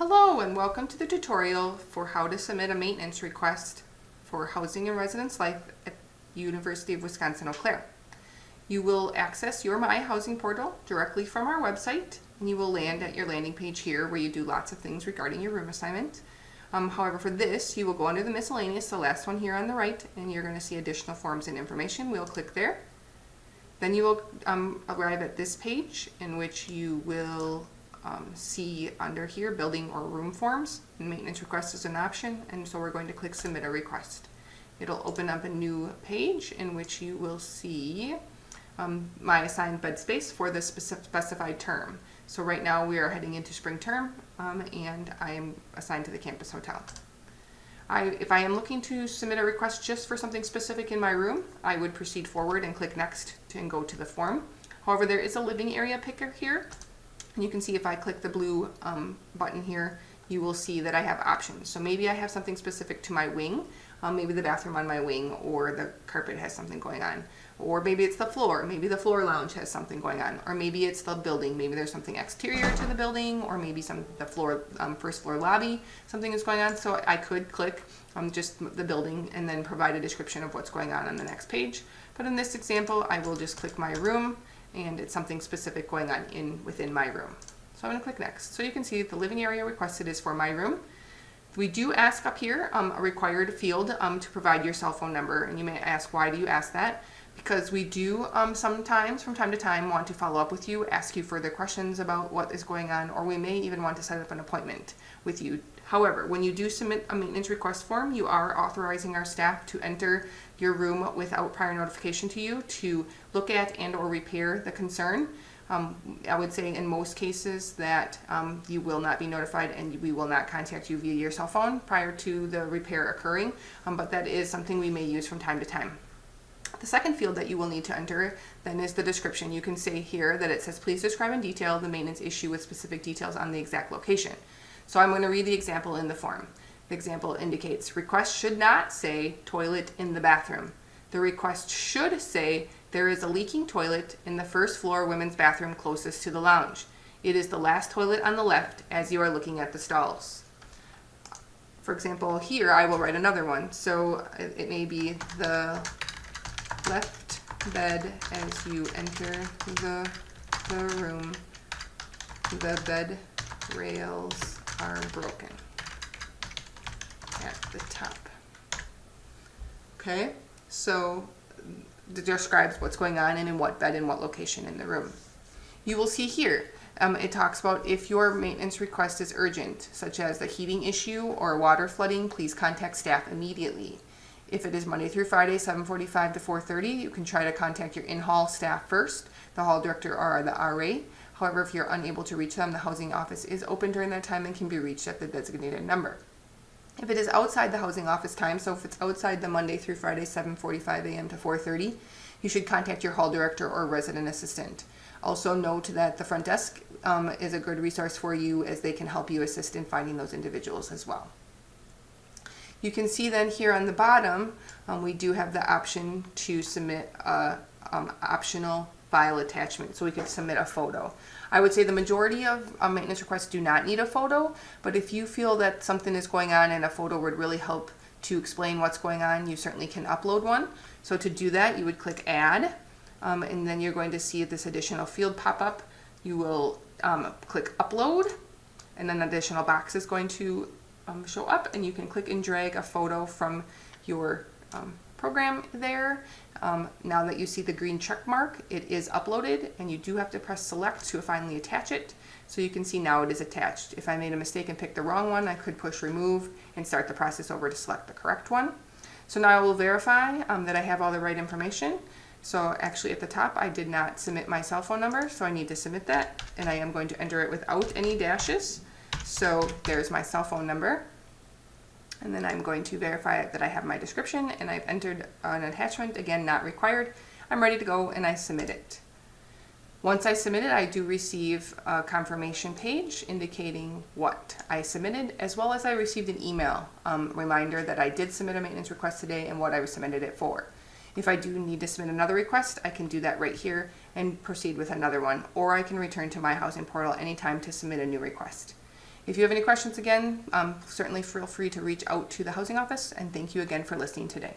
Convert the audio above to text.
Hello and welcome to the tutorial for how to submit a maintenance request for Housing and Residence Life at University of Wisconsin-Eau Claire. You will access your My Housing portal directly from our website, and you will land at your landing page here where you do lots of things regarding your room assignment. However, for this, you will go under the miscellaneous, the last one here on the right, and you're going to see additional forms and information. We'll click there. Then you will arrive at this page in which you will see under here building or room forms, and maintenance request is an option, and so we're going to click submit a request. It'll open up a new page in which you will see my assigned bed space for the specified term. So right now we are heading into spring term, and I am assigned to the campus hotel. If I am looking to submit a request just for something specific in my room, I would proceed forward and click next and go to the form. However, there is a living area picker here. And you can see if I click the blue button here, you will see that I have options. So maybe I have something specific to my wing, maybe the bathroom on my wing, or the carpet has something going on, or maybe it's the floor, maybe the floor lounge has something going on, or maybe it's the building, maybe there's something exterior to the building, or maybe the floor, first floor lobby, something is going on. So I could click just the building and then provide a description of what's going on the next page. But in this example, I will just click my room, and it's something specific going on within my room. So I'm going to click next. So you can see the living area requested is for my room. We do ask up here a required field to provide your cell phone number, and you may ask, why do you ask that? Because we do sometimes, from time to time, want to follow up with you, ask you further questions about what is going on, or we may even want to set up an appointment with you. However, when you do submit a maintenance request form, you are authorizing our staff to enter your room without prior notification to you to look at and or repair the concern. I would say in most cases that you will not be notified and we will not contact you via your cell phone prior to the repair occurring, but that is something we may use from time to time. The second field that you will need to enter then is the description. You can say here that it says, please describe in detail the maintenance issue with specific details on the exact location. So I'm going to read the example in the form. The example indicates, request should not say toilet in the bathroom. The request should say there is a leaking toilet in the first floor women's bathroom closest to the lounge. It is the last toilet on the left as you are looking at the stalls. For example, here I will write another one. So it may be the left bed as you enter the room. The bed rails are broken at the top. Okay, so it describes what's going on and in what bed and what location in the room. You will see here, it talks about if your maintenance request is urgent, such as the heating issue or water flooding, please contact staff immediately. If it is Monday through Friday, 7:45 to 4:30, you can try to contact your in-hall staff first, the hall director or the RA. However, if you're unable to reach them, the housing office is open during that time and can be reached at the designated number. If it is outside the housing office time, so if it's outside the Monday through Friday 7:45 a.m. to 4:30, you should contact your hall director or resident assistant. Also note that the front desk is a good resource for you, as they can help you assist in finding those individuals as well. You can see then here on the bottom, we do have the option to submit a optional file attachment, so we could submit a photo. I would say the majority of maintenance requests do not need a photo, but if you feel that something is going on and a photo would really help to explain what's going on, you certainly can upload one. So to do that, you would click add, and then you're going to see this additional field pop up. You will click upload, and then an additional box is going to show up, and you can click and drag a photo from your program there. Now that you see the green check mark, it is uploaded, and you do have to press select to finally attach it. So you can see now it is attached. If I made a mistake and picked the wrong one, I could push remove and start the process over to select the correct one. So now I will verify that I have all the right information. So actually at the top I did not submit my cell phone number, so I need to submit that, and I am going to enter it without any dashes. So there's my cell phone number. And then I'm going to verify that I have my description, and I've entered an attachment, again not required. I'm ready to go, and I submit it. Once I submit it, I do receive a confirmation page indicating what I submitted, as well as I received an email reminder that I did submit a maintenance request today and what I submitted it for. If I do need to submit another request, I can do that right here and proceed with another one, or I can return to my housing portal anytime to submit a new request. If you have any questions again, certainly feel free to reach out to the housing office, and thank you again for listening today.